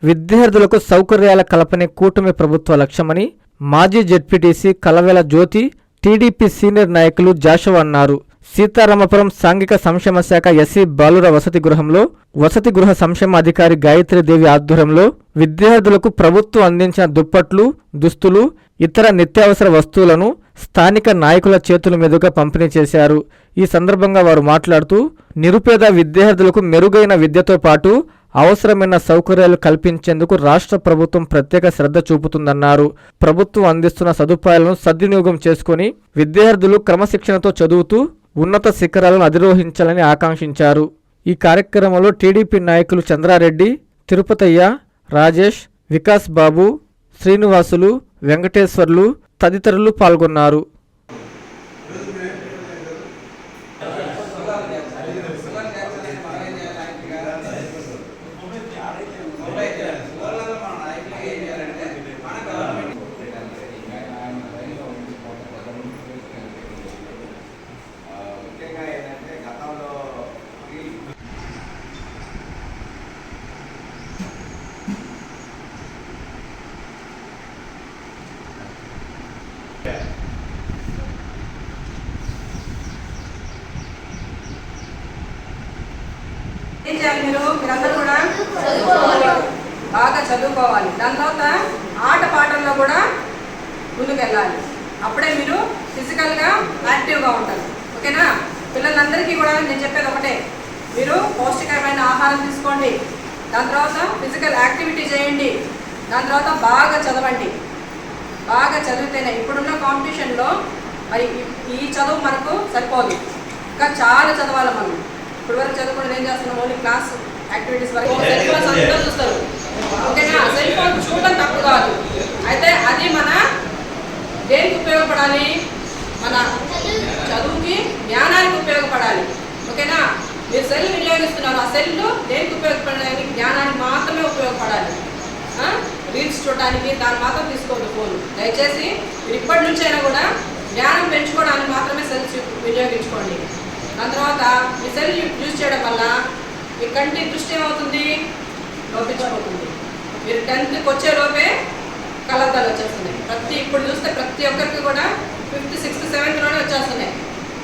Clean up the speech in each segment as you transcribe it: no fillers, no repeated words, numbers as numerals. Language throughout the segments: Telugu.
విద్యార్థులకు సౌకర్యాల కల్పనే కూటమి ప్రభుత్వ లక్ష్యమని మాజీ జెడ్పీటీసీ కలవెల జ్యోతి, టీడీపీ సీనియర్ నాయకులు జాషువా అన్నారు. సీతారామపురం సాంఘిక సంక్షేమ శాఖ ఎస్సీ బాలుర వసతి గృహంలో వసతి గృహ సంక్షేమ అధికారి గాయత్రీదేవి ఆధ్వర్యంలో విద్యార్థులకు ప్రభుత్వం అందించిన దుప్పట్లు, దుస్తులు, ఇతర నిత్యావసర వస్తువులను స్థానిక నాయకుల చేతుల మీదుగా పంపిణీ చేశారు. ఈ సందర్భంగా వారు మాట్లాడుతూ నిరుపేద విద్యార్థులకు మెరుగైన విద్యతో పాటు అవసరమైన సౌకర్యాలు కల్పించేందుకు రాష్ట్ర ప్రభుత్వం ప్రత్యేక శ్రద్ధ చూపుతుందన్నారు. ప్రభుత్వం అందిస్తున్న సదుపాయాలను సద్వినియోగం చేసుకుని విద్యార్థులు క్రమశిక్షణతో చదువుతూ ఉన్నత శిఖరాలను అధిరోహించాలని ఆకాంక్షించారు. ఈ కార్యక్రమంలో టీడీపీ నాయకులు చంద్రారెడ్డి, తిరుపతయ్య, రాజేష్, వికాస్ బాబు, శ్రీనివాసులు, వెంకటేశ్వర్లు తదితరులు పాల్గొన్నారు. మీరందరూ కూడా బాగా చదువుకోవాలి. దాని తర్వాత ఆట పాటల్లో కూడా ముందుకెళ్ళాలి. అప్పుడే మీరు ఫిజికల్గా యాక్టివ్గా ఉంటారు. ఓకేనా? పిల్లలందరికీ కూడా నేను చెప్పేది ఒకటే, మీరు పౌష్టికరమైన ఆహారం తీసుకోండి. దాని తర్వాత ఫిజికల్ యాక్టివిటీ చేయండి. దాని తర్వాత బాగా చదవండి. బాగా చదివితేనే ఇప్పుడున్న కాంపిటీషన్లో మరి ఈ చదువు మనకు సరిపోదు, ఇంకా చాలా చదవాలి. మనం ఇప్పుడు వరకు చదువుకుంటే ఏం చేస్తున్నాం, ఓన్లీ క్లాస్ యాక్టివిటీస్ వరకు సెల్ ఫోన్స్ అందరూ చూస్తారు. ఓకేనా? సెల్ ఫోన్ చూడడం తప్పు కాదు, అయితే అది మన దేనికి ఉపయోగపడాలి, మన చదువుకి జ్ఞానానికి ఉపయోగపడాలి. ఓకేనా? మీరు సెల్ వినియోగిస్తున్నారు, ఆ సెల్ దేనికి ఉపయోగపడాలి, జ్ఞానానికి మాత్రమే ఉపయోగపడాలి. రీల్స్ చూడడానికి దాన్ని మాత్రం తీసుకోవద్దు ఫోన్. దయచేసి మీరు ఇప్పటి నుంచి అయినా కూడా జ్ఞానం పెంచుకోవడానికి మాత్రమే సెల్స్ వినియోగించుకోండి. దాని తర్వాత మీ సెల్ యూజ్ చేయడం వల్ల మీ కంటి దృష్టి ఏమవుతుంది, లోపించిపోతుంది. మీరు 10th వచ్చే లోపే కళ్ళద్దాలు వచ్చేస్తున్నాయి. ఇప్పుడు చూస్తే ప్రతి ఒక్కరికి కూడా 5th, 6th, 7thలోనే వచ్చేస్తున్నాయి.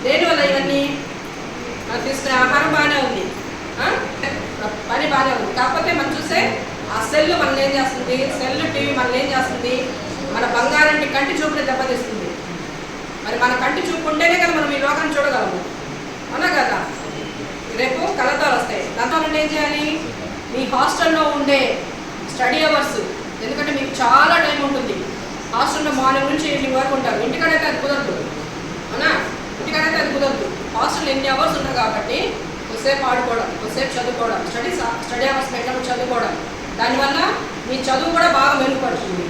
దేనివల్ల ఇవన్నీ? తీసుకునే ఆహారం బాగానే ఉంది, పని బాగానే ఉంది, కాకపోతే మనం చూసే ఆ సెల్ మనల్ని ఏం చేస్తుంది, సెల్ టీవీ మనల్ని ఏం చేస్తుంది, మన బంగారంటి కంటి చూపుని దెబ్బతీస్తుంది. మరి మన కంటి చూపు ఉంటేనే కదా మనం ఈ లోకాన్ని చూడగలము, అవునా కదా? రేపు కళ్ళద్దాలు వస్తాయి. దాంతో ఏం చేయాలి, మీ హాస్టల్లో ఉండే స్టడీ అవర్స్, ఎందుకంటే మీకు చాలా టైం ఉంటుంది. హాస్టల్లో మార్నింగ్ నుంచి ఈవినింగ్ వరకు ఉంటారు. ఇంటికాడైతే అది కుదరదు, అవునా? ఇంటికాడైతే అది కుదరదు. హాస్టల్లో ఎన్ని అవర్స్ ఉంటారు కాబట్టి కొద్దిసేపు ఆడుకోవడం, కొద్దిసేపు చదువుకోవడం, స్టడీ అవర్స్ పెట్టడం, చదువుకోవడం, దానివల్ల మీ చదువు కూడా బాగా మెరుగుపడుతుంది.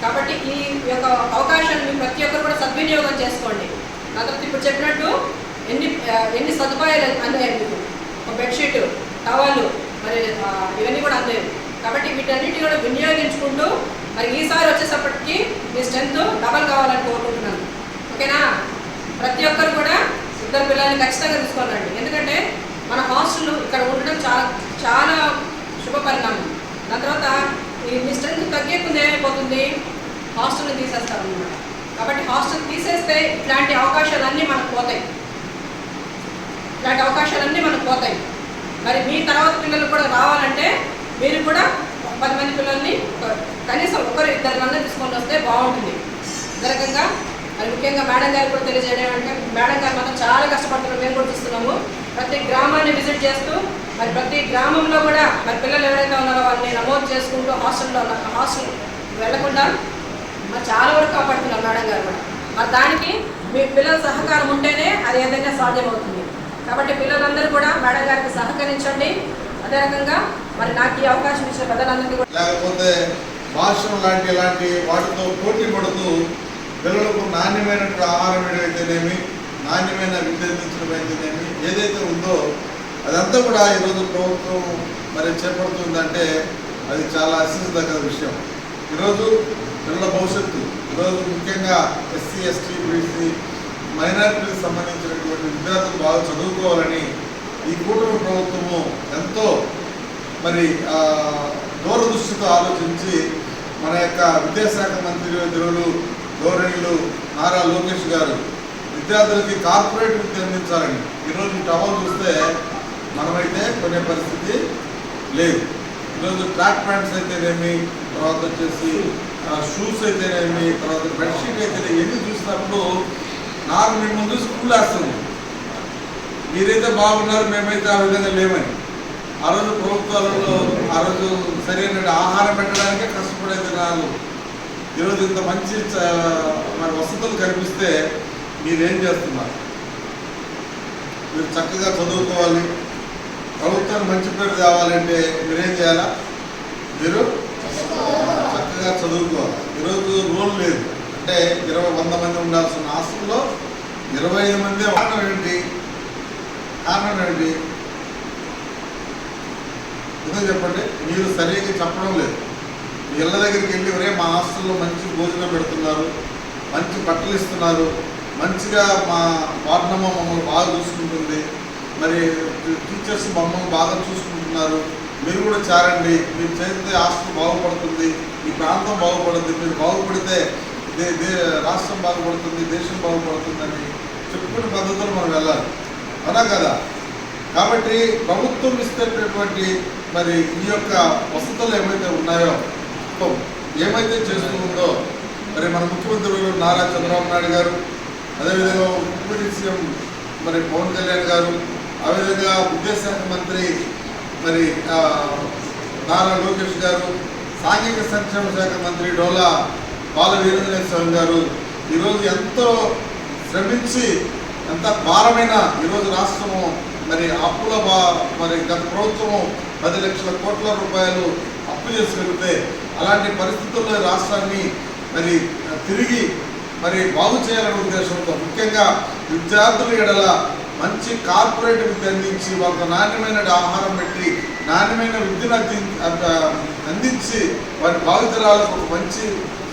కాబట్టి ఈ యొక్క అవకాశాన్ని మీ ప్రతి ఒక్కరు కూడా సద్వినియోగం చేసుకోండి. నా తర్వాత ఇప్పుడు చెప్పినట్టు ఎన్ని సదుపాయాలు అందాయి మీకు, ఒక బెడ్షీట్, టవల్, మరి ఇవన్నీ కూడా అందాయి. కాబట్టి వీటన్నిటి కూడా వినియోగించుకుంటూ మరి ఈసారి వచ్చేసప్పటికి మీ స్ట్రెంత్ డబల్ కావాలని కోరుకుంటున్నాను. ఓకేనా? ప్రతి ఒక్కరు కూడా 2 పిల్లల్ని ఖచ్చితంగా తీసుకోవాలండి. ఎందుకంటే మన హాస్టల్ ఇక్కడ ఉండడం చాలా చాలా శుభ పరిణామం. దాని తర్వాత మీ స్ట్రెంత్ తగ్గేకుండా ఏమైపోతుంది, హాస్టల్ని తీసేస్తారనమాట. కాబట్టి హాస్టల్ తీసేస్తే ఇట్లాంటి అవకాశాలన్నీ మనకు పోతాయి. మరి మీ తర్వాత పిల్లలు కూడా రావాలంటే మీరు కూడా 10 మంది పిల్లల్ని కనీసం 1-2 తీసుకొని వస్తే బాగుంటుంది. ఈ రకంగా మరి ముఖ్యంగా మేడం గారికి కూడా తెలియజేయడం అంటే, మేడం గారు మాత్రం చాలా కష్టపడుతున్నారు, మేము కూడా చూస్తున్నాము. ప్రతి గ్రామాన్ని విజిట్ చేస్తూ మరి ప్రతి గ్రామంలో కూడా మరి పిల్లలు ఎవరైతే ఉన్నారో వాళ్ళని నమోదు చేసుకుంటూ హాస్టల్ వెళ్లకుండా మరి చాలా వరకు కాపాడుతున్నారు మేడం గారు కూడా. మరి దానికి మీ పిల్లల సహకారం ఉంటేనే అది ఏదైనా సాధ్యమవుతుంది. కాబట్టి పిల్లలందరూ కూడా మేడం గారికి సహకరించండి. అదే రకంగా మరి నాకు ఈ అవకాశం ఇచ్చిన పెద్దలందరికీ కూడా, లేకపోతే భాషలు ఇలాంటి వాటితో పోటీ పడుతూ పిల్లలకు నాణ్యమైనటువంటి ఆహారం ఏదైతేనేమి, నాణ్యమైన విద్య అందించడం అయితేనేమి ఏదైతే ఉందో అదంతా కూడా ఈరోజు ప్రభుత్వం మరి చేపడుతుందంటే అది చాలా హర్షించదగ్గ విషయం. ఈరోజు పిల్లల భవిష్యత్తు, ఈరోజు ముఖ్యంగా ఎస్సీ, ఎస్టీ, బీసీ, మైనారిటీలకు సంబంధించినటువంటి విద్యార్థులు బాగా చదువుకోవాలని ఈ కూటమి ప్రభుత్వము ఎంతో మరి దూరదృష్టితో ఆలోచించి మన యొక్క విద్యాశాఖ మంత్రి వర్యులు గౌరవనీయులు నారా లోకేష్ గారు విద్యార్థులకి కార్పొరేట్ విద్య అందించాలని ఈరోజు టవల్ చూస్తే మనమైతే కొనే పరిస్థితి లేదు. ఈరోజు ట్రాక్ ప్యాంట్స్ అయితేనేమి, తర్వాత వచ్చేసి షూస్ అయితేనేమి, తర్వాత బెడ్షీట్ అయితేనేమి, ఎన్ని చూసినప్పుడు నాకు మిమ్మల్ని చూసి కుళ్ళేస్తుంది. మీరైతే బాగున్నారు, మేమైతే ఆ విధంగా లేమని. ఆ రోజు ప్రభుత్వాలలో ఆ రోజు సరైన ఆహారం పెట్టడానికే కష్టపడే దినాలు. ఈరోజు ఇంత మంచి మరి వసతులు కనిపిస్తే మీరేం చేస్తున్నారు? మీరు చక్కగా చదువుకోవాలి, ప్రభుత్వానికి మంచి పేరు తేవాలంటే మీరేం చేయాలా? మీరు చక్కగా చదువుకోవాలి. ఈరోజు రూల్ లేదు, అంటే 100 మంది ఉండాల్సిన హాస్టల్లో 25 మంది. కారణం ఏంటి? ఎందుకు చెప్పండి? మీరు సరిగ్గా చెప్పడం లేదు. మీ ఇళ్ళ దగ్గరికి వెళ్ళి ఒరే మా హాస్టల్లో మంచి భోజనం పెడుతున్నారు, మంచి బట్టలు ఇస్తున్నారు, మంచిగా మా వార్డమ్మ మమ్మల్ని బాగా చూసుకుంటుంది, మరి టీచర్స్ మమ్మల్ని బాగా చూసుకుంటున్నారు, మీరు కూడా చేరండి, మీరు చేరితే హాస్టల్ బాగుపడుతుంది, ఈ ప్రాంతం బాగుపడుతుంది, మీరు బాగుపడితే రాష్ట్రం బాగుపడుతుంది, దేశం బాగుపడుతుందని చెప్పుకునే పద్ధతులు మనం వెళ్ళాలి, అవునా కదా? కాబట్టి ప్రభుత్వం ఇస్తేటటువంటి మరి ఈ యొక్క వసతులు ఏమైతే ఉన్నాయో, ఏమైతే చేస్తూ ఉందో, మరి మన ముఖ్యమంత్రులు నారా చంద్రబాబు నాయుడు గారు, అదేవిధంగా డిప్యూటీ సీఎం మరి పవన్ కళ్యాణ్ గారు, అదేవిధంగా విద్యాశాఖ మంత్రి మరి నారా లోకేష్ గారు, సాంఘిక సంక్షేమ శాఖ మంత్రి డోలా బాల వీరేంద్ర స్వామి గారు ఈరోజు ఎంతో శ్రమించి ఎంత భారమైన ఈరోజు రాష్ట్రము మరి అప్పుల మరి గత ప్రభుత్వము 10 లక్షల కోట్ల రూపాయలు అప్పు చేసుకెళ్తే అలాంటి పరిస్థితుల్లో రాష్ట్రాన్ని మరి తిరిగి మరి బాగు చేయాలనే ఉద్దేశంతో ముఖ్యంగా విద్యార్థుల ఎడల మంచి కార్పొరేట్ విద్య అందించి వాళ్ళకు నాణ్యమైన ఆహారం పెట్టి నాణ్యమైన విద్యను అందించి వారి భావితరాలకు ఒక మంచి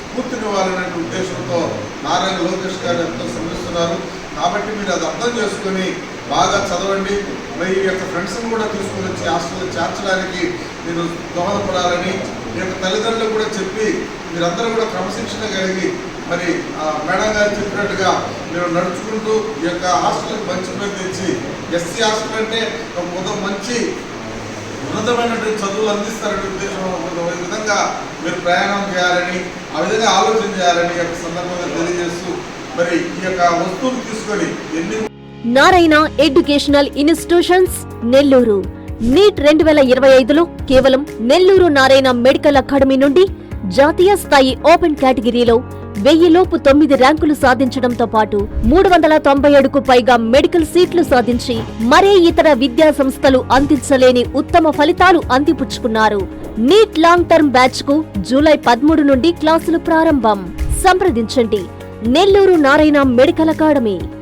స్ఫూర్తినివ్వాలనే ఉద్దేశంతో నారా లోకేష్ గారు ఎంతో శ్రమిస్తున్నారు. కాబట్టి మీరు అది అర్థం చేసుకొని బాగా చదవండి. మీ యొక్క ఫ్రెండ్స్ని కూడా తీసుకుని వచ్చి హాస్టల్లో చేర్చడానికి మీరు దోహదపడాలని మీ యొక్క తల్లిదండ్రులకు కూడా చెప్పి మీరందరూ కూడా క్రమశిక్షణ కలిగి మరి మేడం గారు చెప్పినట్టుగా మీరు నడుచుకుంటూ ఈ యొక్క హాస్టల్కి మంచి పేరు తెచ్చి ఎస్సీ హాస్టల్ అంటే ఒక మంచి ఉన్నతమైనటువంటి చదువులు అందిస్తారనే ఉద్దేశం ఈ విధంగా మీరు ప్రయాణం చేయాలని, ఆ విధంగా ఆలోచన చేయాలని యొక్క సందర్భంగా తెలియజేస్తూ మరి ఈ యొక్క వస్తువులు తీసుకొని ఎన్ని Narayana educational institutions Nellore NEET 2025లో కేవలం నెల్లూరు నారాయణ మెడికల్ అకాడమీ నుండి జాతీయ స్థాయి ఓపెన్ కేటగిరీలో 1000 లోపు 9 ర్యాంకులు సాధించడంతో పాటు 397కు పైగా మెడికల్ సీట్లు సాధించి మరే ఇతర విద్యా సంస్థలు అందించలేని ఉత్తమ ఫలితాలు అందిపుచ్చుకున్నారు. నీట్ లాంగ్ టర్మ్ బ్యాచ్ కు జూలై 13 నుండి క్లాసులు ప్రారంభం. సంప్రదించండి నెల్లూరు నారాయణ మెడికల్ అకాడమీ.